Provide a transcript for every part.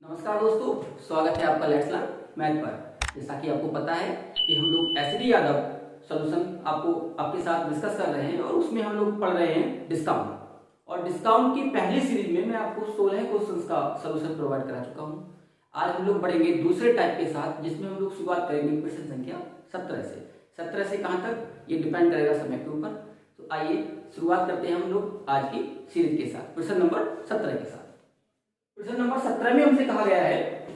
नमस्कार दोस्तों, स्वागत है आपका लेट्स लर्न मैथ पर। जैसा कि आपको पता है कि हम लोग एसडी यादव सॉल्यूशन आपके साथ डिस्कस कर रहे हैं और उसमें हम लोग पढ़ रहे हैं डिस्काउंट। और डिस्काउंट की पहली सीरीज में मैं आपको 16 क्वेश्चंस का सॉल्यूशन प्रोवाइड करा चुका हूं। आज हम लोग बढ़ेंगे दूसरे टाइप के साथ, जिसमें हम लोग शुरुआत करेंगे प्रश्न संख्या 17 से। 17 से कहां तक ये डिपेंड करेगा समय के ऊपर। तो आइए शुरुआत करते हैं हम लोग आज की सीरीज के साथ, प्रश्न नंबर 17 के साथ। प्रश्न नंबर 17 में हमसे कहा गया है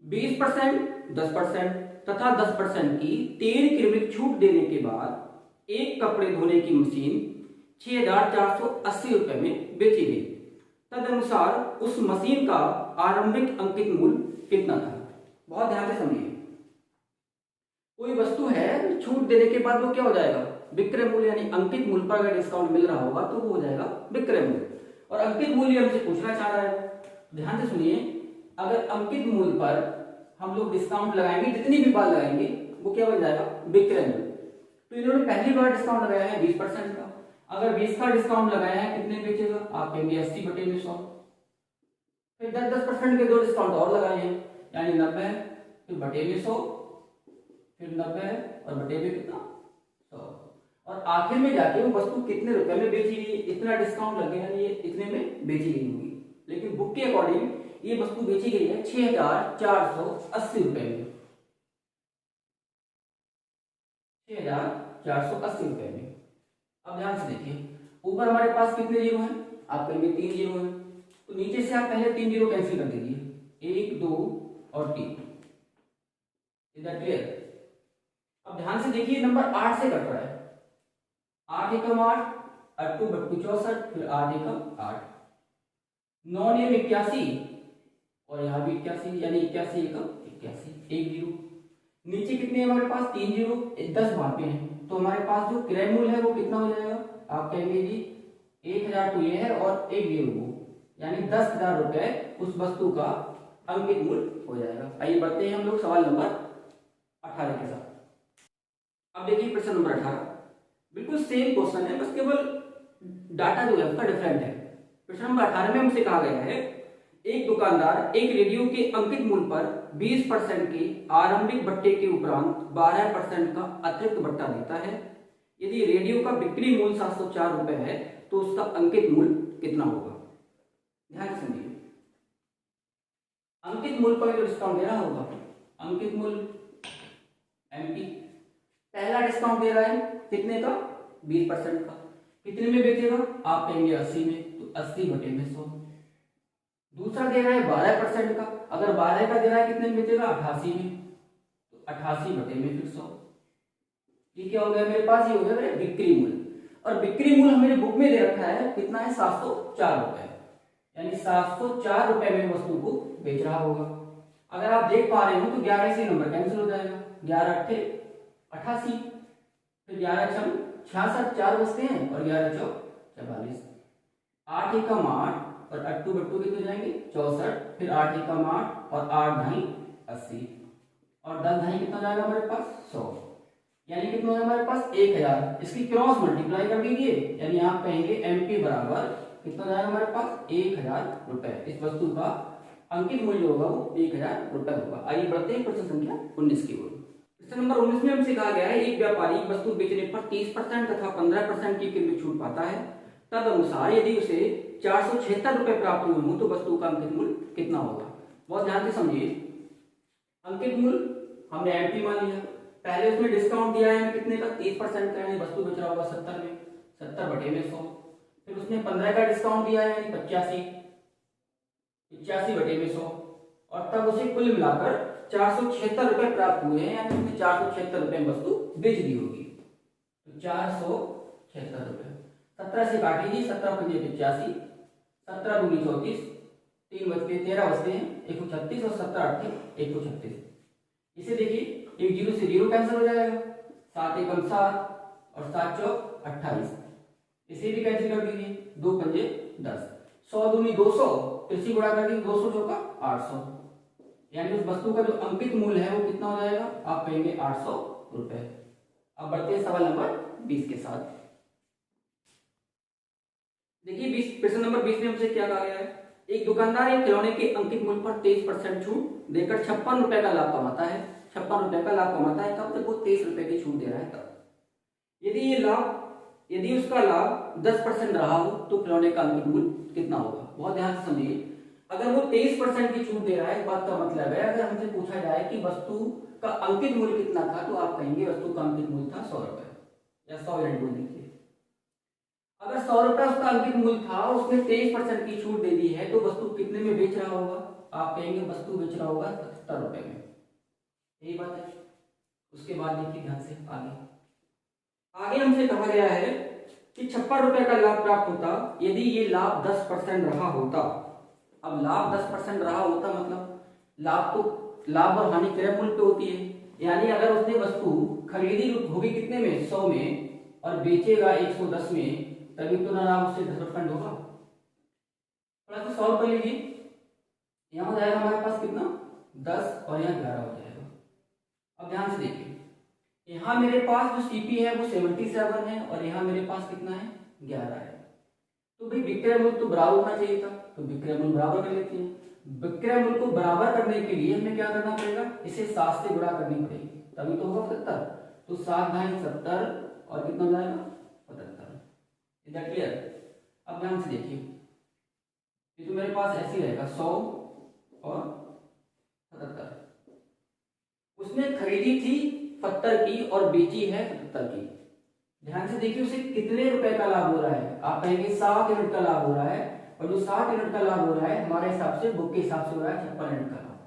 20%, 10% तथा 10% की 3 क्रमिक छूट देने के बाद एक कपड़े धोने की मशीन 6,480 रुपए में बेची गई। तदनुसार उस मशीन का आरंभिक अंकित मूल्य कितना था। बहुत ध्यान से समझिए, कोई वस्तु है, छूट देने के बाद वो क्या हो जाएगा, विक्रय मूल्य, यानी अंकित मूल्य पर अगर डिस्काउंट मिल रहा होगा तो वो हो जाएगा विक्रय मूल्य। और अंकित मूल्य हमसे पूछना चाह रहा है, ध्यान से सुनिए, अगर अंकित मूल्य पर हम लोग डिस्काउंट लगाएंगे, जितनी भी बार लगाएंगे वो क्या बन जाएगा, विक्रय मूल्य। तो इन्होंने पहली बार डिस्काउंट लगाया है 20% का। अगर 20 का डिस्काउंट लगाया है, कितने बेचेगा, आप कहेंगे 80/100। फिर 10% के दो डिस्काउंट और लगाए हैं, यानी 90, फिर बटे में 100, फिर 90 और बटे में कितना, 100। और आखिर में जाके वो वस्तु कितने रुपए में बेची गई, इतना डिस्काउंट लग गया, ये इतने में बेची गई होगी। लेकिन बुक के अकॉर्डिंग ये वस्तु बेची गई है 6,480 रुपए में, 6,480 रुपए में। अब ध्यान से देखिए, ऊपर हमारे पास कितने जीरो हैं, आप कहेंगे 3 जीरो हैं, तो नीचे से आप पहले 3 जीरो कैंसिल कर दीजिए, 1, 2 और 3। Is that clear. अब ध्यान से देखिए, नंबर 8 से कट रहा है, 8 एकम 8, 8 बट्टू 64, फिर 8 एकम 8, 9 नियम 81 और यहाँ भी 81, यानी 81 एकम 81, 1 जीरो। नीचे कितने हमारे पास, 3 जीरो, 10 भापे हैं, तो हमारे पास जो क्रय मूल्य है वो कितना हो जाएगा, आप कहेंगे जी 1000 तो ये है और 1 जीरो वो, यानी 10,000 रुपए उस वस्तु का अंकित मूल्य हो जाएगा। आइए बढ़ते हैं हम लोग सवाल नंबर 18 के साथ। अब देखिए प्रश्न नंबर 18, बिल्कुल सेम क्वेश्चन है, बस केवल डाटा जो है उसका डिफरेंट है। प्रश्न नंबर 18 में हमसे कहा गया है, एक दुकानदार एक रेडियो के अंकित मूल्य पर 20% के आरंभिक बट्टे के उपरांत 12% का अतिरिक्त बट्टा देता है। यदि रेडियो का बिक्री मूल्य 704 रुपए है तो उसका अंकित मूल्य कितना होगा। ध्यान से समझिए, अंकित मूल्य पर जो डिस्काउंट दे रहा होगा, अंकित मूल्य एमपी, पहला डिस्काउंट दे रहा है कितने का, 20% का, कितने में बेचेगा, आप कहेंगे 80 में, तो 80/100। दूसरा दे रहा है 12% का, अगर 12 का दे रहा है कितने में बेचेगा, 88 में, तो 88/100। ये क्या हो गया मेरे पास, ये हो गया मेरे बिक्री मूल्य। और बिक्री मूल्य हमारे बुक में दे रखा है कितना है, 704 रुपए, यानी 704 रुपए में वस्तु को बेच रहा होगा। अगर आप देख पा रहे हो तो 11 से नंबर कैंसिल हो जाएगा, 11 8 88, फिर 11 6 66, 4 बचते हैं और 11 4 44, 8 एकम 8 और 8 बट्टू कितने जाएंगे, 64, फिर 8 एकम 8 और 8 ढाई 80 और 10 ढाई कितना जाएगा हमारे पास, 100, यानी कितना है हमारे पास 1000। इसकी क्रॉस मल्टीप्लाई कर दीजिए, यानी आप कहेंगे एमपी बराबर कितना जाएगा हमारे पास, 1000 रुपए। इस वस्तु का अंकित मूल्य होगा वो 1000 रुपए होगा। आइए बढ़ते हैं प्रश्न संख्या 19 की ओर। प्रश्न नंबर 19 में हमसे कहा गया है, एक व्यापारी वस्तु बेचने पर 30% तथा 15% की कीमत छूट पाता है। तद अनुसार यदि उसे 476 रुपए प्राप्त हुए हो तो वस्तु का अंकित मूल्य कितना होगा। बहुत ध्यान से समझिए, अंकित मूल्य हमने एमपी मान लिया, पहले उसमें डिस्काउंट दिया है कितने का, 30% का, यानी वस्तु बेच रहा होगा 70 में, 70/100। फिर उसने 15 का डिस्काउंट दिया है, यानी 85/100, और तब उसे कुल मिलाकर 476 रुपए प्राप्त हुए हैं, यानी उसने 476 रुपए में वस्तु बेच दी होगी। तो 476 रुपए 17 से काट लीजिए, 17 पंजे 85, 17 दूनी 34, 3 बचते 13 बचते हैं 136 और 17 8 136। इसे देखिए, एक जीरो से जीरो कैंसिल हो जाएगा, 7 एकम 7 और 7 चौक 28, इसे भी कैंसिल कर दीजिए, 2 पंजे 10, 100 दूनी 200, इसी गुणा कर दीजिए, 200 चौका 800, यानी उस वस्तु का जो अंकित मूल्य है वो कितना हो जाएगा, आप कहेंगे 800 रुपए। अब बढ़ते हैं सवाल नंबर 20 के साथ। देखिए प्रश्न नंबर 20 में हमसे क्या कहा गया है, एक दुकानदार एक खिलौने के अंकित मूल्य पर 23% छूट देकर 56 रुपए का लाभ कमाता है। 56 रुपए का लाभ कमाता है, कब तक वो 23 रुपए की छूट दे रहा है तब। यदि उसका लाभ 10% रहा हो तो खिलौने का अंकित मूल्य कितना होगा। बहुत ध्यान से समझिए, अगर वो 23% की छूट दे रहा है, इस बात का मतलब है अगर हमसे पूछा जाए कि वस्तु का अंकित मूल्य कितना था तो आप कहेंगे वस्तु का अंकित मूल्य था 100 रुपए या 100 यूनिट बोल दीजिए। अगर 100 रुपए उसका अंकित मूल्य था और उसने 23% की छूट दे दी है तो वस्तु कितने में बेच रहा होगा। आप कहेंगे वस्तु बेच रहा होगा 77 रुपए में। यही बात है। उसके बाद देखिए ध्यान से आगे हमसे कहा गया है कि 56 रुपए का लाभ प्राप्त होता यदि ये लाभ 10% रहा होता। अब लाभ 10% रहा होता मतलब लाभ और हानि क्रय मूल्य पे होती है, यानी अगर उसने वस्तु खरीदी होगी कितने में 100 में और बेचेगा 110 में, तभी तो ना लाभ उससे 10% होगा। थोड़ा सा सॉल्व कर लीजिए। यहाँ हो जाएगा हमारे पास कितना 10 और यहाँ 11 हो जाएगा। अब ध्यान से देखिए, यहाँ मेरे पास जो सीपी है वो 77 है और यहाँ मेरे पास कितना है 11 है। तो भाई विक्रय मूल्य तो बराबर होना चाहिए था, तो विक्रय मूल्य बराबर कर लेते हैं। विक्रय मूल्य को बराबर करने के लिए हमें क्या करना पड़ेगा, इसे 7 से गुणा करनी पड़ेगी तभी तो होगा 75। तो 7 × 70 और कितना हो जाएगा 75। Is that clear. अब ध्यान से देखिए, ये तो मेरे पास ऐसे ही रहेगा 100 और 77। उसने खरीदी थी 70 की और बेची है 77 की। ध्यान से देखिए उसे कितने रुपए का लाभ हो रहा है। आप कहेंगे 7 यूनिट का लाभ हो रहा है, और जो 7 यूनिट का लाभ हो रहा है हमारे हिसाब से बुक के हिसाब से हो रहा है 56 यूनिट का लाभ।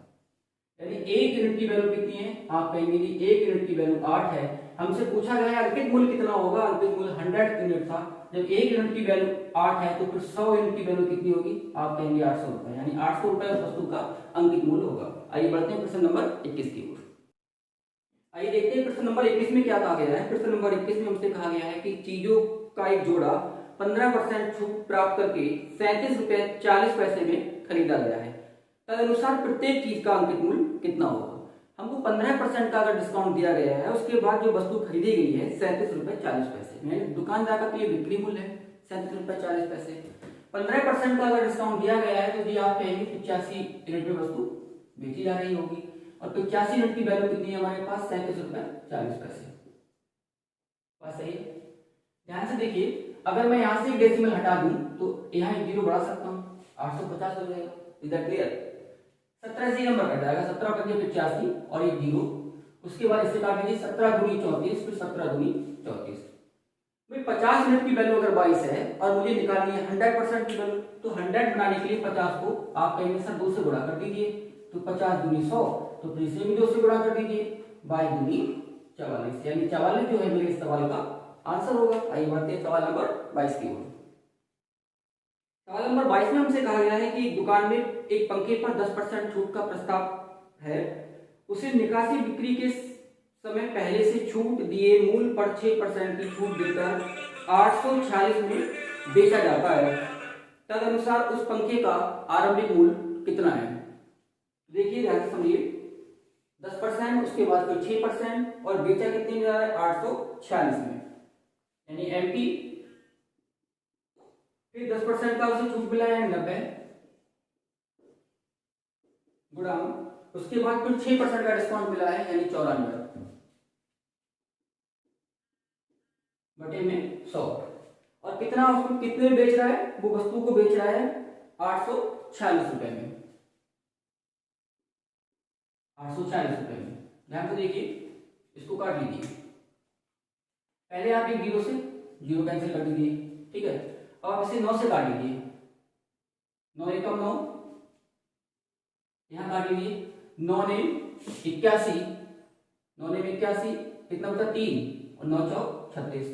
यानी 1 यूनिट की वैल्यू कितनी है, आप कहेंगे कि 1 यूनिट की वैल्यू 8 है। हमसे पूछा गया है अंकित मूल्य कितना होगा, अंकित मूल्य 100 यूनिट था। जब 1 यूनिट की वैल्यू 8 है तो फिर 100 यूनिट की वैल्यू कितनी होगी, आप कहेंगे 800 रुपए, यानी 800 रुपए उस वस्तु का अंकित मूल्य होगा। आइए बढ़ते हैं प्रश्न नंबर 21 की ओर। आइए देखते हैं प्रश्न नंबर 21 में क्या कहा गया है। प्रश्न नंबर 21 में हमसे कहा गया है कि चीजों का एक जोड़ा 15% छूट प्राप्त करके 37 रुपए 40 पैसे में खरीदा गया है। तदनुसार प्रत्येक चीज का अंकित मूल्य कितना होगा। हमको 15% का अगर डिस्काउंट दिया गया है, उसके बाद जो वस्तु खरीदी गई है 37 रुपए 40 पैसे, यानी दुकानदार का तो ये बिक्री मूल्य है 37 रुपए 40 पैसे। 15% का अगर डिस्काउंट दिया गया है तो जी आप कहेंगे 85 यूनिट में वस्तु बेची जा रही होगी, और 85 यूनिट की वैल्यू कितनी है हमारे पास 37 रुपए 40 पैसे। बात सही है। ध्यान से देखिए, अगर मैं यहाँ से एक डेसिमल हटा दूं तो यहाँ एक जीरो बढ़ा सकता हूँ, 850 हो जाएगा। Is that clear. 17 से नंबर कट जाएगा, 17 × 85 और एक जीरो, उसके बाद इससे काट लीजिए 17 दूनी 34, फिर 17 दूनी 34। भाई 50 यूनिट की वैल्यू अगर 22 है और मुझे निकालनी है 100% की वैल्यू, तो 100 बनाने के लिए 50 को आप कहेंगे सर 2 से गुणा कर दीजिए, तो 50 दूनी 100, तो फिर इसे भी 2 से गुणा कर दीजिए, 22 दूनी 44, यानी 44 जो है मेरे इस सवाल का आंसर होगा। आइए बढ़ते हैं सवाल नंबर 22 की ओर। सवाल नंबर 22 में हमसे कहा गया है कि दुकान में एक पंखे पर 10% छूट का प्रस्ताव है। उसे निकासी बिक्री के समय पहले से छूट दिए मूल्य पर 6% की छूट देकर 846 में बेचा जाता है। तदनुसार उस पंखे का आरंभिक मूल्य कितना है। देखिए ध्यान से समझिए, 10%, उसके बाद फिर 6% और बेचा कितने में जा रहा है 846 में, यानी एमपी, फिर 10% का उसे छूट मिला है 90 गुणा, उसके बाद फिर 6% का डिस्काउंट मिला है यानी 94 बटे में 100, और कितना उसको कितने में बेच रहा है, वो वस्तु को बेच रहा है 846 रुपए में, 846 रुपए में। ध्यान से देखिए, इसको काट लीजिए, पहले आप एक जीरो से जीरो कैंसिल कर दीजिए, ठीक है। अब आप इसे 9 से काट लीजिए, 9 एकम 9, यहां काट लीजिए, 9 ने 81, 9 ने 81, कितना बचा 3 और 9 चौक 36,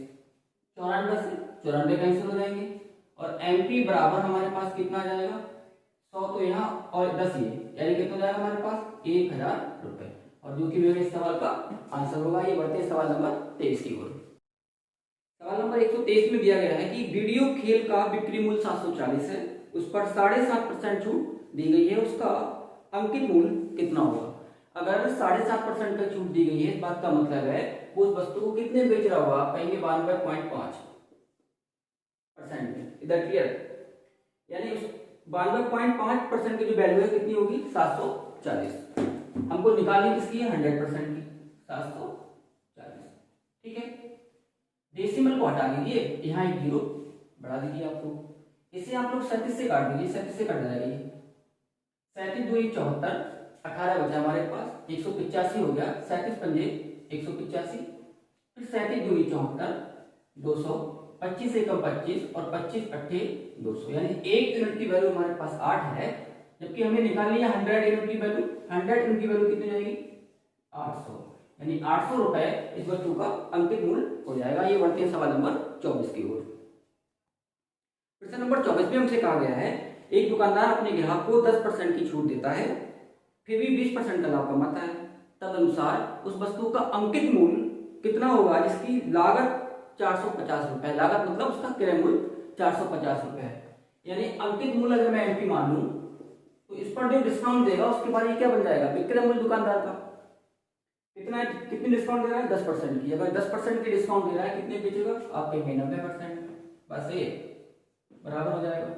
94 से 94 कैंसिल हो जाएंगे, और एमपी बराबर हमारे पास कितना आ जाएगा 100, तो यहाँ और 10 ये, यानी कितना जाएगा हमारे पास 1000 रुपए, और जो कि मेरे इस सवाल का आंसर होगा। ये बढ़ते हैं सवाल नंबर 23 की ओर। सवाल नंबर 123 में दिया गया है कि वीडियो खेल का बिक्री मूल्य 740 है, उस पर 7.5% छूट दी गई है, उसका अंकित मूल्य कितना होगा। अगर 7.5% का छूट दी गई है, इस बात का मतलब है वो उस वस्तु को कितने बेच रहा होगा, आप कहेंगे 92.5% में। इधर क्लियर, यानी उस 92.5% की जो वैल्यू है कितनी होगी 740। हमको निकालनी किसकी है 100% की 740। ठीक है, डेसिमल को हटा दीजिए, यहाँ एक जीरो बढ़ा दीजिए आपको, इसे आप लोग 37 से काट दीजिए, 37 से कट जाएगा ये 37 2 74, 18 बचा हमारे पास, 185 हो गया, 37 पंजे 185, फिर 37 2 74, 200, 25 से कम 25 और 25 अट्ठे 200, यानी 1 यूनिट की वैल्यू हमारे पास 8 है, जबकि हमें निकालनी है 100 यूनिट की वैल्यू। 100 यूनिट की वैल्यू कितनी जाएगी 800, यानी 800 रुपए इस वस्तु का अंकित मूल्य हो जाएगा। ये बढ़ते हैं सवाल नंबर 24 की ओर। प्रश्न नंबर 24 में हमसे कहा गया है एक दुकानदार अपने ग्राहक को 10% की छूट देता है, फिर भी 20% का लाभ कमाता है, तदनुसार उस वस्तु का अंकित मूल्य कितना होगा जिसकी लागत 450 रुपए, लागत मतलब उसका क्रय मूल्य 450 रुपए है। यानी अंकित मूल्य अगर मैं एमपी मान लूं तो इस पर जो डिस्काउंट देगा उसके बाद ये क्या बन जाएगा विक्रय मूल्य दुकानदार का। कितना, कितनी डिस्काउंट दे रहा है 10% की, अगर 10% की डिस्काउंट दे रहा है कितने बेचेगा आप कहेंगे 90%, बस ये बराबर हो जाएगा।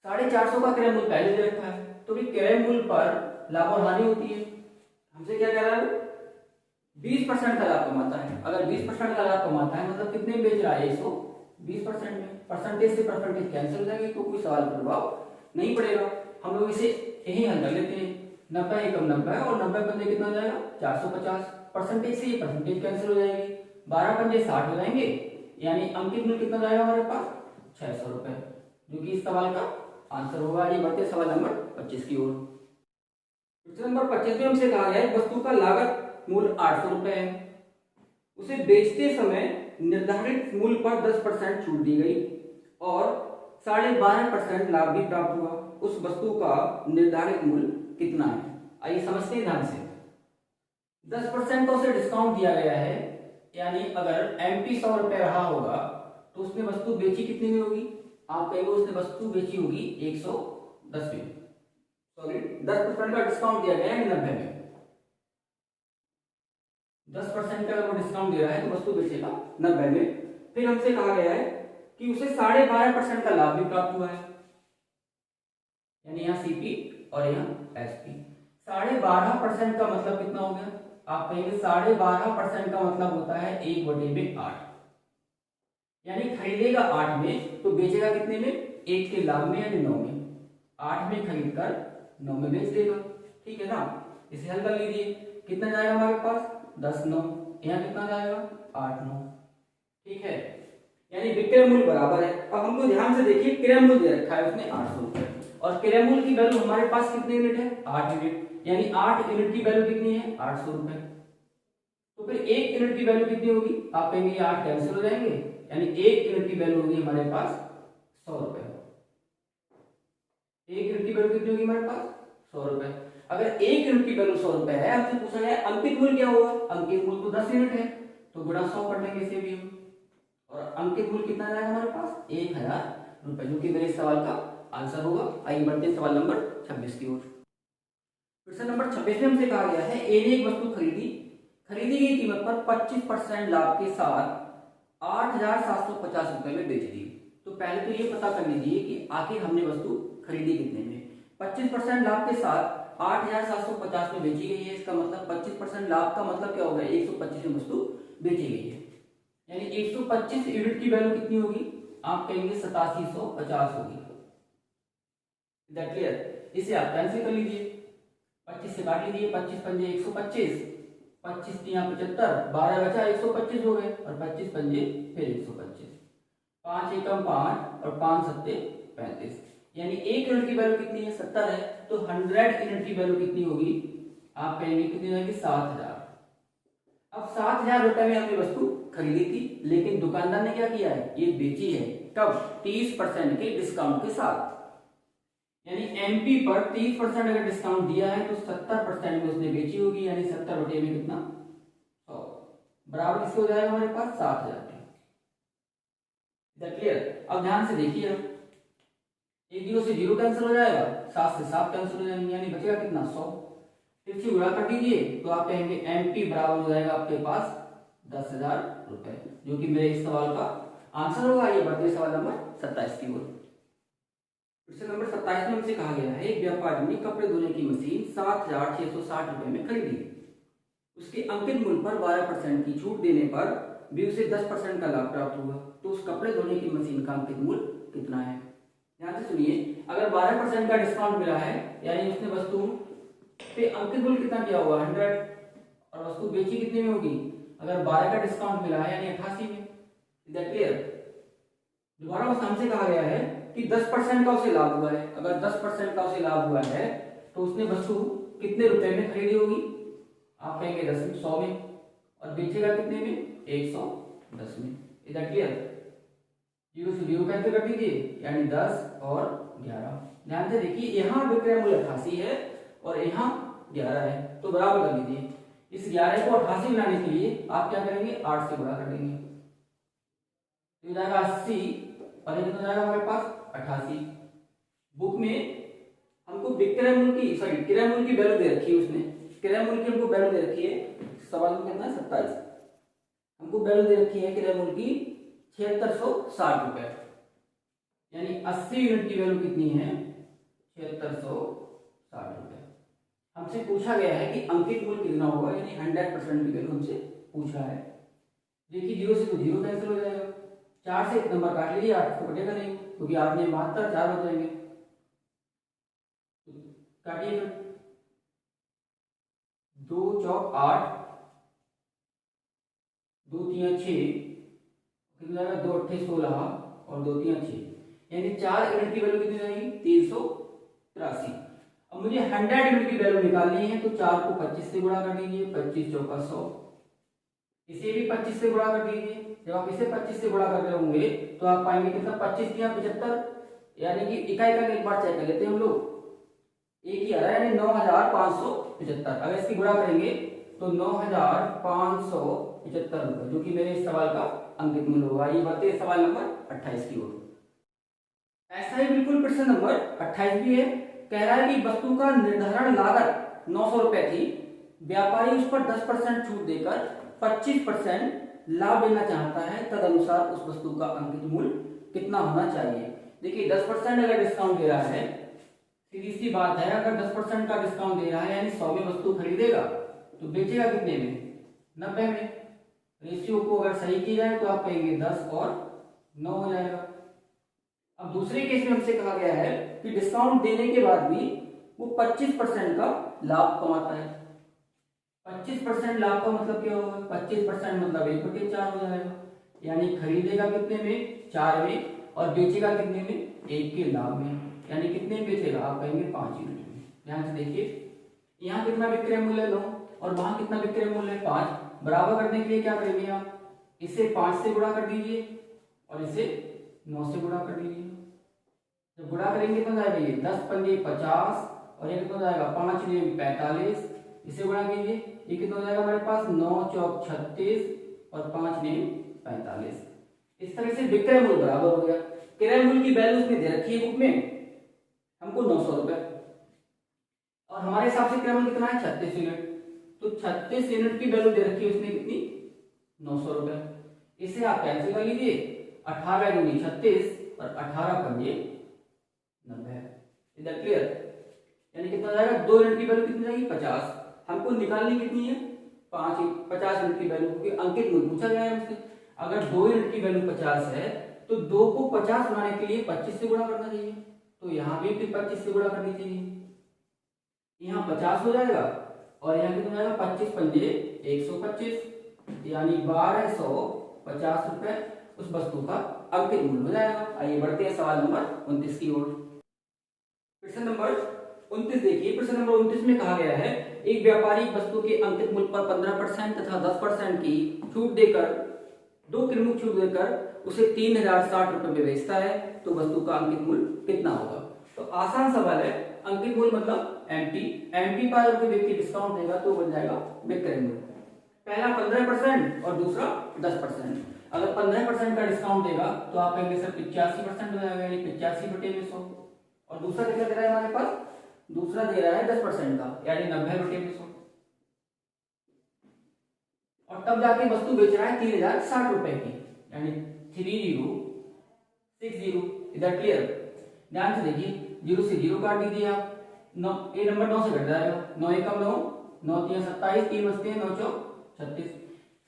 450 का क्रय मूल्य पहले दे रखा है, तो भी क्रय मूल्य पर लाभ और हानि होती है। हमसे क्या कह रहा है 20% का लाभ कमाता है, अगर 20% का लाभ कमाता है मतलब कितने में बेच रहा है 120% में, परसेंटेज से परसेंटेज कैंसिल हो जाएगी तो कोई सवाल प्रभाव नहीं पड़ेगा। हम लोग इसे यही हल कर लेते हैं, 90 एकम 90 और 90 पंजे कितना हो जाएगा 450, परसेंटेज से ये परसेंटेज कैंसिल हो जाएगी, 12 पंजे 60 हो जाएंगे, यानी अंकित मूल्य कितना जाएगा हमारे पास 600 रुपए, जो कि इस सवाल का आंसर होगा। ये बढ़ते सवाल नंबर 25 की ओर। प्रश्न नंबर 25 में हमसे कहा गया है वस्तु का लागत मूल्य 800 रुपए है, उसे बेचते समय निर्धारित मूल्य पर 10% छूट दी गई और 12.5% लाभ भी प्राप्त हुआ, उस वस्तु का निर्धारित मूल्य कितना है। आइए समझते हैं ध्यान से। 10% का उसे डिस्काउंट दिया गया है, यानी अगर एमपी 100 रुपए रहा होगा तो उसने वस्तु बेची कितने में होगी, आप कहेंगे उसने वस्तु बेची होगी 110 में, सॉरी 10% का डिस्काउंट दिया गया है 90 में, 10% का अगर वो डिस्काउंट दे रहा है तो वस्तु बेचेगा 90 में। फिर हमसे कहा गया है कि उसे 12.5% का लाभ भी प्राप्त हुआ है, यानी यहाँ सीपी और यहाँ एसपी। 12.5% का मतलब कितना हो गया, आप कहेंगे 12.5% का मतलब होता है 1/8, यानी खरीदेगा 8 में तो बेचेगा कितने में, 1 के लाभ में यानी 9 में, 8 में खरीद कर 9 में बेच देगा। ठीक है ना, इसे हल कर लीजिए, कितना जाएगा हमारे पास 10 9, यहाँ कितना जाएगा 8 9। ठीक है, यानी विक्रय मूल्य बराबर है। अब हमको ध्यान से देखिए क्रय मूल्य दे रखा है उसने 800 रुपए और क्रय मूल्य की वैल्यू हमारे पास कितने यूनिट है 8 यूनिट, यानी 8 यूनिट की वैल्यू कितनी है 800 रुपए। तो फिर 1 यूनिट की वैल्यू कितनी होगी, आप कहेंगे ये 8 कैंसिल हो जाएंगे, यानी 1 यूनिट की वैल्यू होगी हमारे पास 100 रुपए। 1 यूनिट की वैल्यू कितनी होगी हमारे पास 100 रुपए। अगर 1 यूनिट की वैल्यू 100 रुपए है, हमसे पूछा गया अंकित मूल्य क्या होगा, अंकित मूल्य तो 10 यूनिट है तो गुणा 100 कर लेंगे इसे भी हम, और अंकित मूल्य कितना जाएगा हमारे पास 1000 रुपए, जो कि मेरे इस सवाल का आंसर होगा। आइए बढ़ते हैं सवाल नंबर 26 की ओर। प्रश्न नंबर 26 में हमसे कहा गया है ए ने एक वस्तु खरीदी, खरीदी गई कीमत पर 25% लाभ के साथ 8,750 रुपए में बेच दी। तो पहले तो ये पता कर लीजिए कि आखिर हमने वस्तु खरीदी कितने में। 25% लाभ के साथ 8,750 में बेची गई है, इसका मतलब 25% लाभ का मतलब क्या होगा 125 में वस्तु बेची गई है, यानी 125 यूनिट की वैल्यू कितनी होगी, आप कहेंगे 8750 होगी। क्लियर, इसे आप कैंसिल कर लीजिए, 25 से काट लीजिए, 25 पंजे 125, 25 तिया 75, 12 बचा 125 हो गए और 25 पंजे फिर 125, 5 एकम 5 और 5 सत्ते 35, यानी 1 यूनिट की वैल्यू कितनी है 70 है, तो 100 यूनिट की वैल्यू कितनी होगी, आप कहेंगे कितनी होगी 7000। अब 7000 रुपए में हमने वस्तु खरीदी थी, लेकिन दुकानदार ने क्या किया है ये बेची है, कब 30% के डिस्काउंट के साथ, यानी एमपी पर 30% अगर डिस्काउंट दिया है तो 70% में उसने बेची होगी, यानी 70 रुपए में कितना 100 बराबर इसके हो जाएगा हमारे पास 7000। क्लियर, अब ध्यान से देखिए, एक 0 से 0 कैंसिल हो जाएगा, 7 से 7 कैंसिल हो जाएंगे, यानी बचेगा कितना 100। फिर से गुणा कर दीजिए तो आप कहेंगे एमपी बराबर हो जाएगा आपके पास 10,000 रुपए, जो कि मेरे इस सवाल का आंसर होगा। ये बढ़ते सवाल नंबर 27 की ओर। क्वेश्चन नंबर 27 में हमसे कहा गया है एक व्यापारी ने कपड़े धोने की मशीन 7,660 रुपए में खरीदी। उसके अंकित मूल्य पर 12% की छूट देने पर भी उसे 10% का लाभ प्राप्त हुआ। तो उस कपड़े धोने की मशीन का अंकित मूल्य कितना है? ध्यान से सुनिए, अगर 12% का डिस्काउंट मिला है यानी उसने वस्तु पे अंकित मूल्य कितना किया हुआ 100 और वस्तु बेची कितने में होगी? अगर 12 का डिस्काउंट मिला है यानी 88 में। Is that clear? दोबारा उस हमसे कहा गया है कि 10% का उसे लाभ हुआ है। अगर 10% का उसे लाभ हुआ है तो उसने वस्तु कितने रुपए में खरीदी होगी? आप कहेंगे 10 में, 100 में, और बेचेगा कितने में? 110 में। Is that clear? 0 से 0 कैंसिल कर दीजिए यानी 10 और 11। ध्यान से देखिए, यहाँ विक्रय मूल्य 88 है और यहाँ 11 है, तो बराबर कर लीजिए। इस 11 को 88 बनाने के लिए आप क्या करेंगे? 8 से गुणा कर देंगे, तो हो जाएगा 80 और ये कितना जाएगा हमारे पास? 88। बुक में हमको विक्रय मूल्य की क्रय मूल्य की वैल्यू दे रखी है, उसने क्रय मूल्य की हमको वैल्यू दे रखी है। सवाल में कितना है? 27। हमको वैल्यू दे रखी है क्रय मूल्य की 7660 रुपए, यानी 80 यूनिट की वैल्यू कितनी है? 7660 रुपए। हमसे पूछा गया है कि अंकित मूल्य कितना होगा, यानी 100% की वैल्यू हमसे पूछा है। देखिए 0 से तो 0 कैंसिल हो जाएगा, 4 से एक नंबर काट लीजिए, 8 को कटेगा नहीं क्योंकि 8 में 72, 4 हो जाएंगे, काटिए फिर। 2 चौक 8, 2 3 6, कितना जाएगा? 2 8 16 और 2 3 6, यानी 4 यूनिट की वैल्यू कितनी जाएगी? 383। अब मुझे 100 यूनिट की वैल्यू निकालनी है, तो 4 को 25 से गुणा कर दीजिए, 25 चौका 100। इसे भी 25 से गुणा कर दीजिए। जब आप इसे 25 से गुणा कर रहे होंगे तो आप पाएंगे कितना? 25 या 75, यानी कि इकाई का एक बार चेक कर लेते हैं हम लोग। एक ही आ रहा है, यानी 9575। अगर इसकी गुणा करेंगे तो 9575 रुपए, जो कि मेरे इस सवाल का अंकित मूल्य होगा। ये बढ़ते हैं सवाल नंबर 28 की ओर। ऐसा ही बिल्कुल प्रश्न नंबर 28 भी है। कह रहा है कि वस्तु का निर्धारण लागत 900 रुपए थी, व्यापारी उस पर 10% छूट देकर 25% लाभ लेना चाहता है, तदनुसार उस वस्तु का अंकित मूल्य कितना होना चाहिए? देखिए 10% अगर डिस्काउंट दे रहा है, सीधी सी बात है, अगर 10% का डिस्काउंट दे रहा है यानी 100 में वस्तु खरीदेगा तो बेचेगा कितने में? 90 में। रेशियो को अगर सही की जाए तो आप कहेंगे 10 और 9 हो जाएगा। अब दूसरे केस में हमसे कहा गया है कि डिस्काउंट देने के बाद भी वो 25% का लाभ कमाता है। 25% लाभ का मतलब क्या होगा? 25% मतलब 1/4 हो जाएगा, यानी खरीदेगा कितने में? 4 में, और बेचेगा कितने में? 1 के लाभ में, यानी कितने में बेचेगा? आप कहेंगे 5 यूनिट में। ध्यान से देखिए, यहाँ कितना विक्रय मूल्य 9 और वहां कितना विक्रय मूल्य 5। बराबर करने के लिए क्या करेंगे आप? इसे 5 से गुणा कर दीजिए और इसे 9 से गुणा कर दीजिए। जब गुणा करेंगे कितना जाएगा? ये 10 पंजे 50 और ये कितना जाएगा? 5 ने 45। इसे गुणा कीजिए, ये कितना हो जाएगा हमारे पास? 9 चौक 36 और 5 ने 45। इस तरह से विक्रय मूल्य बराबर हो गया। क्रय मूल्य की वैल्यू उसने दे रखी है बुक में हमको 900 रुपए, और हमारे हिसाब से क्रय मूल्य कितना है? 36 यूनिट। तो 36 यूनिट की वैल्यू दे रखी है उसने कितनी? 900 रुपए। इसे आप कैंसिल कर लीजिए, 18 दूनी 36 और 18 पंजे 90। Is that clear? यानी कितना जाएगा? 2 यूनिट की वैल्यू कितनी जाएगी? 50। हमको निकालनी कितनी है? 50 यूनिट की वैल्यू, क्योंकि अंकित मूल्य पूछा गया है हमसे। अगर 2 यूनिट की वैल्यू 50 है तो 2 को 50 बनाने के लिए 25 से गुणा करना चाहिए, तो यहाँ भी फिर 25 से गुणा करनी चाहिए। यहाँ 50 हो जाएगा और यहाँ कितना जाएगा? 25 पंजे 125, यानी 1250 रुपए उस वस्तु का अंकित मूल्य हो जाएगा। आइए बढ़ते हैं सवाल नंबर 29 की ओर। प्रश्न नंबर 29 देखिए, प्रश्न नंबर 29 में कहा गया है एक व्यापारी वस्तु के अंकित मूल्य पर 15% तथा 10% की छूट देकर 2 किलोमीटर छूट देकर उसे 3060 रुपए में बेचता है, तो वस्तु का अंकित मूल्य कितना होगा? तो आसान सवाल है। अंकित मूल्य मतलब एमपी पर अगर कोई व्यक्ति डिस्काउंट देगा तो बन जाएगा विक्रय मूल्य। पहला 15% और दूसरा 10%। अगर 15% का डिस्काउंट देगा तो आप कहेंगे सर 85% हो जाएगा, यानी 85/100। और दूसरा कितना दे रहा है हमारे पास? दूसरा दे रहा है 10% का, यानी 90/100। और तब जाके वस्तु बेच रहा है 3060 रुपए की, यानी 3060। Is that clear? ध्यान से देखिए, 0 से 0 काट दीजिए आप, 9 ए नंबर 9 से घट जाएगा, 9 एकम 9, 9 3 27, 3 बचते हैं 9 चौक 36,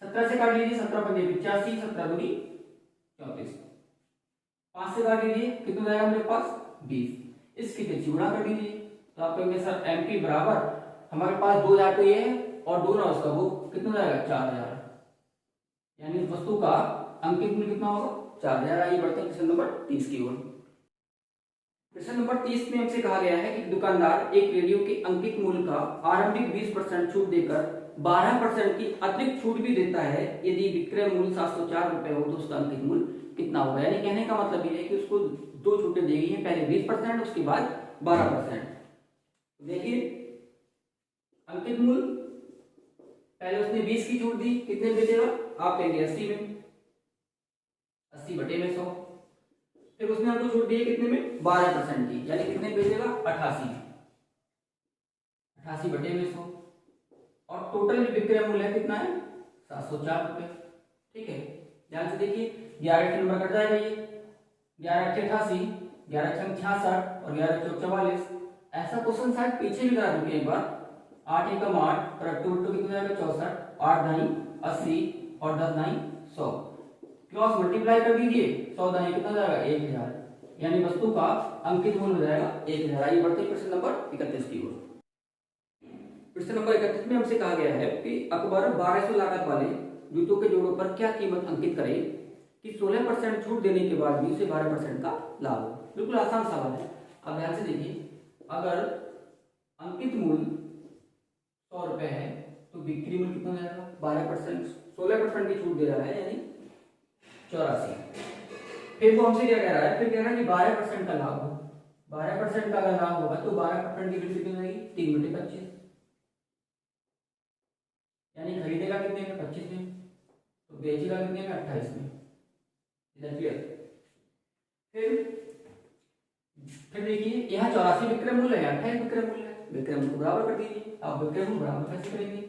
17 से काट लीजिए, 17 पंजे 85, 17 दूनी 34, 5 से काट लीजिए, कितना जाएगा मेरे पास 20, इसकी तिरछी गुणा कर दीजिए, तो आप कहेंगे सर एमपी बराबर हमारे पास 2000 तो ये है और 2 ना उसका वो कितना जाएगा 4000, यानी इस वस्तु का अंकित मूल्य कितना होगा 4000। आइए बढ़ते हैं क्वेश्चन नंबर 30 की ओर। क्वेश्चन नंबर 30 में हमसे कहा गया है कि दुकानदार एक रेडियो के अंकित मूल्य का आरंभिक 20% छूट देकर 12% की अतिरिक्त छूट भी देता है। यदि विक्रय मूल्य 704 रुपए हो तो उसका अंकित मूल्य कितना होगा। यानी कहने का मतलब ये है कि उसको दो छूटें दी गई हैं, पहले 20% उसके बाद 12%। देखिए अंकित मूल्य पहले उसने 20 की छूट दी, कितने बेचेगा आप कहेंगे 80 में, 80 बटे में 100। फिर उसने हमको छूट दी है कितने में 12% की, यानी कितने बेचेगा 88, 88 बटे में 100 और टोटल विक्रय मूल्य कितना है 704 रुपए। ठीक है, ध्यान से देखिए 11 नंबर कट जाएगा, ये 11 88, 11 66 और 11 44। ऐसा क्वेश्चन शायद पीछे भी करा चुके एक बार, 8 एकम 8 और 8 टू कितना जाएगा 64, 8 दाई 80 और 10 दाई 100, क्रॉस मल्टीप्लाई कर दीजिए, 100 दाई कितना जाएगा 1000, यानी वस्तु का अंकित मूल्य हो जाएगा 1000। आइए बढ़ते हैं प्रश्न नंबर 31 की ओर। प्रश्न नंबर 31 में हमसे कहा गया है कि अकबर 1200 लागत वाले जूतों के जोड़ों पर क्या कीमत अंकित करे कि 16% छूट देने के बाद भी उसे 12% का लाभ हो। बिल्कुल आसान सवाल है, अब ध्यान से देखिए, अगर अंकित मूल्य 100 रुपए है तो बिक्री मूल्य कितना जाएगा 12%, 16% की छूट दे रहा है यानी 84। फिर वो हमसे क्या कह रहा है, फिर कह रहा है कि 12% का लाभ हो, 12% का अगर लाभ होगा तो 12% की बिक्री कितनी जाएगी 3 बटे 25, यानी खरीदेगा कितने में 25 में तो बेचेगा कितने में 28 में। क्लियर। फिर देखिए यहाँ 84 विक्रय मूल्य है, 28 विक्रय मूल्य है, विक्रय मूल्य को बराबर कर दीजिए। आप विक्रय मूल्य बराबर कैसे करेंगे,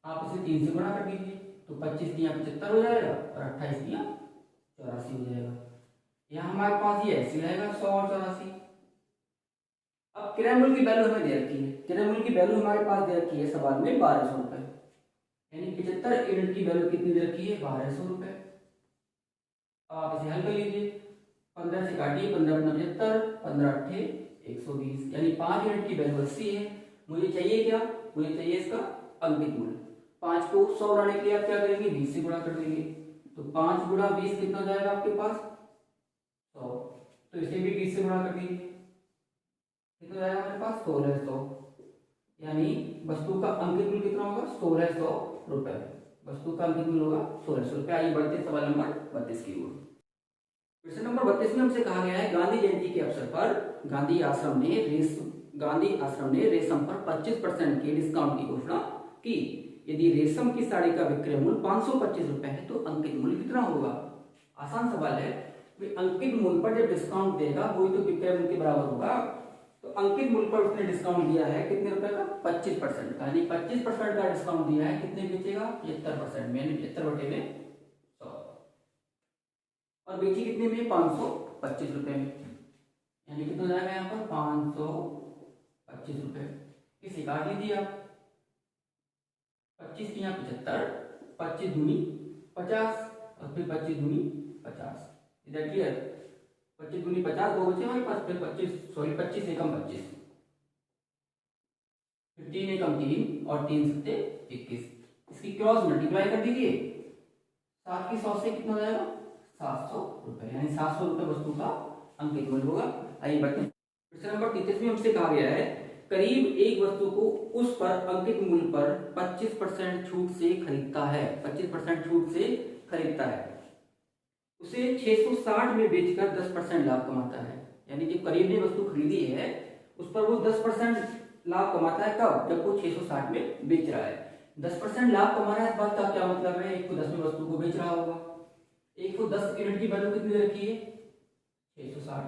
आप इसे 3 से गुणा कर दीजिए तो 25 दिया 75 हो जाएगा और 28 दिया 84 हो जाएगा। यहाँ हमारे पास ये ऐसे रहेगा 100 और 84। अब क्रय मूल्य की वैल्यू हमें दे रखी है, क्रय मूल्य की वैल्यू हमारे पास दे रखी है सवाल में 1200 रुपए, यानी 75 यूनिट की वैल्यू कितनी दे रखी है 1200 रुपए। आप इसे हल कर लीजिए, 15 से काटिए, 15 75, 15 8 120, यानी 5 यूनिट की वैल्यू 80 है। मुझे चाहिए क्या, मुझे चाहिए इसका अंकित मूल्य। 5 को 100 बनाने के लिए आप क्या करेंगे 20 से गुणा कर देंगे, तो 5 गुणा 20 कितना हो जाएगा आपके पास 100, तो इसे भी 20 से गुणा कर दीजिए, कितना जाएगा हमारे पास 1600, यानी वस्तु का अंकित मूल्य कितना होगा 1600 रुपए। वस्तु का अंकित मूल्य होगा 1600 रुपए। आइए बढ़ते सवाल नंबर 32 की ओर। क्वेश्चन नंबर 32 में हमसे कहा गया है गांधी जयंती के अवसर पर गांधी आश्रम ने रेशम पर 25% के डिस्काउंट की घोषणा की। यदि रेशम की साड़ी का विक्रय मूल्य 525 रुपए है तो अंकित मूल्य कितना होगा। आसान सवाल है, अंकित मूल्य पर जब डिस्काउंट देगा वही तो विक्रय मूल्य के बराबर होगा। तो अंकित मूल्य पर उसने डिस्काउंट दिया है कितने रुपए का 25% का, यानी 25% का डिस्काउंट दिया है, कितने बेचेगा 75% में, यानी 75 बटे में 100 और बेची कितने में 525 रुपए में, यानी कितना जाएगा यहाँ पर 525 रुपए। इसे काट लीजिए आप, 25 यहाँ 75, 25 दूनी 50 और फिर 25 दूनी 50। इधर क्लियर, 25 दूनी 50 दो बचे हमारे पास, फिर 25 एकम 25, फिर 3 एकम 3 और 3 सत्ते 21। इसकी क्रॉस मल्टीप्लाई कर दीजिए, 7 की 100 से कितना हो जाएगा 700 रुपए, यानी 700 रुपए वस्तु का अंकित मूल्य होगा। आइए बढ़ते हैं प्रश्न नंबर 33 में हमसे कहा गया है करीब एक वस्तु को उस पर अंकित मूल्य पर 25% छूट से खरीदता है, 25% छूट से खरीदता है, उसे 660 में बेचकर 10% लाभ कमाता है। यानी जो करीब ने वस्तु खरीदी है उस पर वो 10% लाभ कमाता है, कब, जब वो 660 में बेच रहा है। 10% लाभ कमा रहा है, इस बात का क्या मतलब है, 1 को 10 में वस्तु को बेच रहा होगा। 1 को 10 यूनिट की वैल्यू कितनी रखी है 660,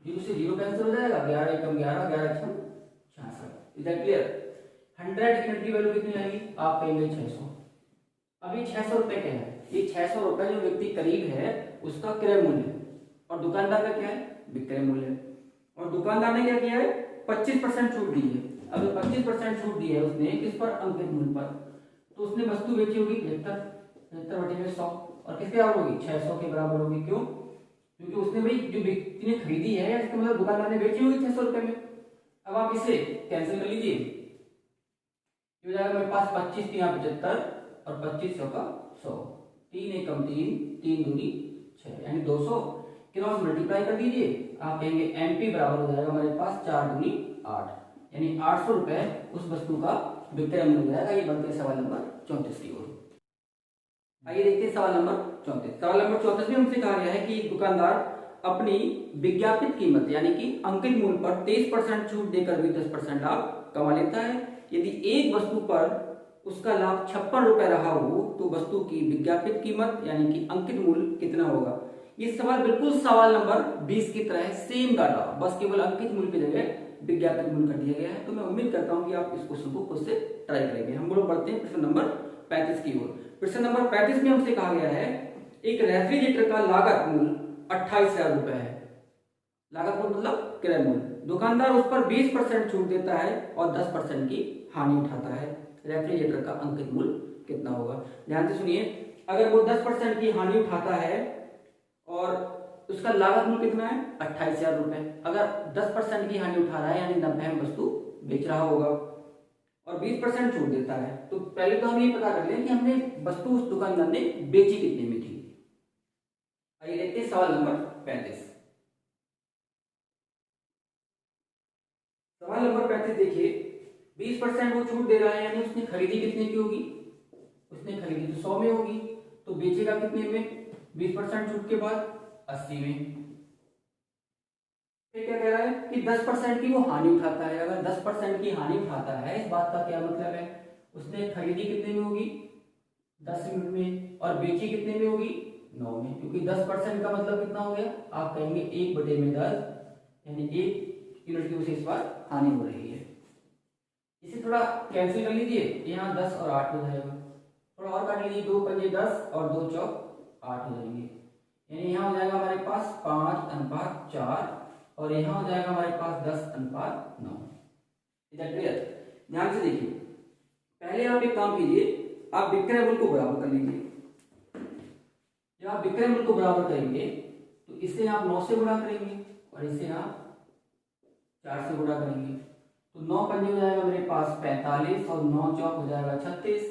0 से 0 कैंसिल हो जाएगा, 11 एकम 11, 11 छम 66। Is that clear. 100 यूनिट की वैल्यू कितनी आएगी, आप कहेंगे 600। अभी 600 रुपए क्या है, ये 600 रुपए जो व्यक्ति करीब है उसका क्रय मूल्य और दुकानदार का क्या है विक्रय मूल्य। और दुकानदार ने क्या किया है, 25% छूट दी है। अगर 25% छूट दी है उसने किस पर, अंकित मूल्य पर, तो उसने वस्तु बेची होगी 75/100 और किसके बराबर होगी, 600 के बराबर होगी। क्यों, क्योंकि उसने भाई जो व्यक्ति ने खरीदी है इसका मतलब दुकानदार ने बेची होगी 600 रुपए में। अब आप इसे कैंसिल कर लीजिए, हो जाएगा मेरे पास 25 यहाँ 75 और 2500 का 100, 3 एकम 3, 3 दूनी 6, यानी 200 क्रॉस मल्टीप्लाई कर दीजिए। आप कहेंगे एमपी बराबर हो जाएगा हमारे पास 4 दूनी 8, यानी 800 रुपए उस वस्तु का विक्रय मूल्य हो जाएगा। ये बनते हैं सवाल नंबर 34 की ओर। आइए देखते हैं सवाल नंबर 34। सवाल नंबर 34 में हमसे कहा गया है कि दुकानदार अपनी विज्ञापित कीमत यानी कि अंकित मूल्य पर 23% छूट देकर भी 10% लाभ कमा लेता है। यदि एक वस्तु पर उसका लाभ 56 रुपए रहा हो तो वस्तु की विज्ञापित कीमत यानी कि अंकित मूल्य कितना होगा। ये सवाल बिल्कुल सवाल नंबर 20 की तरह है, सेम डाटा, बस केवल अंकित मूल्य की जगह विज्ञापित मूल्य कर दिया गया है। तो मैं उम्मीद करता हूं कि आप इस क्वेश्चन को खुद से ट्राई करेंगे। हम लोग बढ़ते हैं प्रश्न नंबर 35 की ओर। प्रश्न नंबर 35 में हमसे कहा गया है एक रेफ्रिजरेटर का लागत मूल्य 28,000 रुपए है। लागत मूल्य मतलब क्रय मूल्य। दुकानदार उस पर 20% छूट देता है और 10% की हानि उठाता है। रेफ्रिजरेटर का अंकित मूल्य कितना होगा। ध्यान से सुनिए, अगर वो 10% की हानि उठाता है और उसका लागत मूल्य कितना है 28,000 रुपए, अगर 10% की हानि उठा रहा है यानी 90 में वस्तु बेच रहा होगा और 20% छूट देता है, तो पहले तो हम ये पता कर लें कि हमने वस्तु उस दुकानदार ने बेची कितने में थी। आइए देखते हैं सवाल नंबर 35। सवाल नंबर 35 देखिए, 20% वो छूट दे रहा है यानी उसने खरीदी कितने की होगी, उसने खरीदी तो 100 में होगी, तो बेचेगा कितने में 20% छूट के बाद 80 में। फिर क्या कह रहा है कि 10% की वो हानि उठाता है। अगर 10% की हानि उठाता है, इस बात का क्या मतलब है, उसने खरीदी कितने में होगी 10 यूनिट में और बेची कितने में होगी 9 में, क्योंकि 10% का मतलब कितना हो गया, आप कहेंगे 1/10 यानी 1 यूनिट की उसे इस बार हानि हो रही है। इसे थोड़ा कैंसिल कर लीजिए, यहाँ 10 और 8 हो जाएगा, थोड़ा और काट लीजिए, 2 पंजे 10 और 2 चौक 8 हो जाएंगे, यानी यहाँ हो जाएगा हमारे पास 5:4 और यहाँ हो जाएगा हमारे पास 10:9। इधर क्लियर। ध्यान से देखिए, पहले आप एक काम कीजिए, आप विक्रय मूल्य को बराबर कर लीजिए। जब आप विक्रय मूल्य को बराबर करेंगे तो इसे आप 9 से गुणा करेंगे और इसे आप 4 से गुणा करेंगे, तो 9 पंजे हो जाएगा मेरे पास 45 और 9 चौक हो जाएगा 36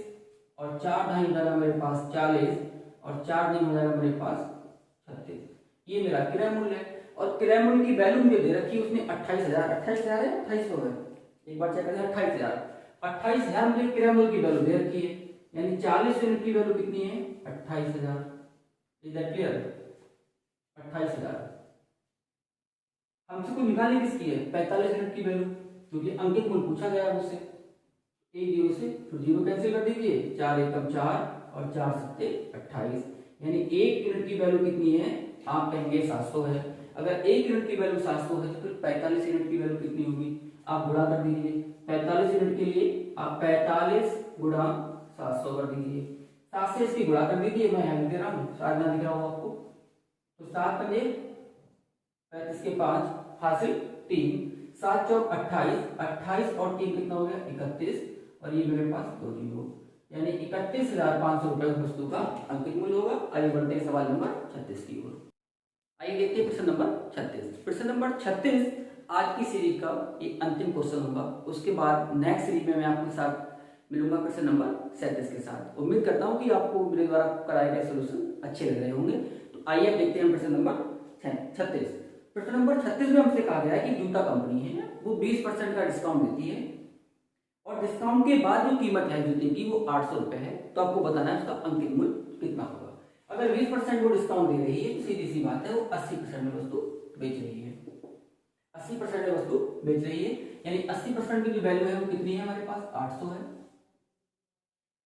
और 4 ढाई हो जाएगा मेरे पास 40 और 4 दिन हो जाएगा मेरे पास 36। ये मेरा क्रय मूल्य है और क्रय मूल्य की वैल्यू मुझे दे रखी है उसने 28,000 है 2800 है, एक बार चेक करें 28,000 मुझे क्रय मूल्य की वैल्यू दे रखी है, यानी 40 यूनिट की वैल्यू कितनी है 28,000। Is that clear, 28,000। हमसे को निकालनी किसकी है 45 यूनिट की वैल्यू, क्योंकि अंकित मूल्य पूछा गया है मुझसे। एक जीरो से फिर जीरो कैंसिल कर दीजिए, 4 एकम 4 और 4 सत्ते 28, यानी 1 यूनिट की वैल्यू कितनी है, आप कहेंगे 700 है। अगर 1 यूनिट की वैल्यू 700 है तो फिर 45 यूनिट की वैल्यू कितनी होगी, आप गुणा कर दीजिए। 45 यूनिट के लिए आप 45 गुणा 700 कर दीजिए, 7 से इसकी गुणा कर दीजिए, मैं यहाँ लिख दे रहा हूँ, शायद ना दिख रहा हूँ आपको, तो 7 पंजे 35 के 5 हासिल 3, 7 चौक 28, 28 और 3 कितना हो गया 31 और ये मेरे पास 2 जीरो, यानी 31,500 रुपए वस्तु का अंकित मूल्य होगा। आइए बढ़ते हैं सवाल नंबर 36 की ओर। आइए देखते हैं प्रश्न नंबर 36। प्रश्न नंबर 36 आज की सीरीज का ये अंतिम क्वेश्चन होगा, उसके बाद नेक्स्ट सीरीज में मैं आपके साथ मिलूंगा प्रश्न नंबर 37 के साथ। उम्मीद करता हूं कि आपको मेरे द्वारा कराए गए सोल्यूशन अच्छे लग रहे होंगे। तो आइए अब देखते हैं प्रश्न नंबर 36। प्रश्न नंबर 36 में हमसे कहा गया है कि जूता कंपनी है वो 20% का डिस्काउंट देती है और डिस्काउंट के बाद जो कीमत है जूते की वो 800 रुपए है, तो आपको बताना है उसका अंकित मूल्य कितना होगा। अगर 20% वो डिस्काउंट दे रही है तो सीधी सी बात है वो 80% में वस्तु बेच रही है, 80% में वस्तु बेच रही है, यानी 80% की जो वैल्यू है वो कितनी है हमारे पास 800 है।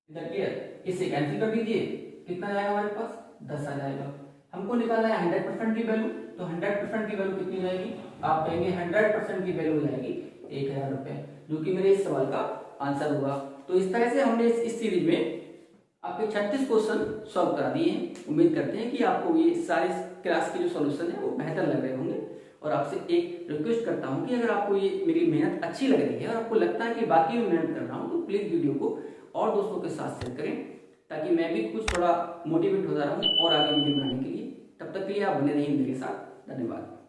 इधर क्लियर, इसे कैंसिल कर दीजिए, कितना जाएगा हमारे पास 10 आ जाएगा। हमको निकालना है 100% की वैल्यू, तो 100% की वैल्यू कितनी जाएगी, आप कहेंगे 100% की वैल्यू हो जाएगी 1000 रुपए, जो कि मेरे इस सवाल का आंसर होगा। तो इस तरह से हमने इस सीरीज में आपके 36 क्वेश्चन सॉल्व करा दिए हैं। उम्मीद करते हैं कि आपको ये सारे क्लास के जो सॉल्यूशन है वो बेहतर लग रहे होंगे और आपसे एक रिक्वेस्ट करता हूँ कि अगर आपको ये मेरी मेहनत अच्छी लग रही है और आपको लगता है कि बाकी मैं मेहनत कर रहा हूँ, तो प्लीज़ वीडियो को और दोस्तों के साथ शेयर करें, ताकि मैं भी कुछ थोड़ा मोटिवेट होता रहूँ और आगे वीडियो बनाने के लिए। तब तक के लिए आप बने रहिए मेरे साथ। धन्यवाद।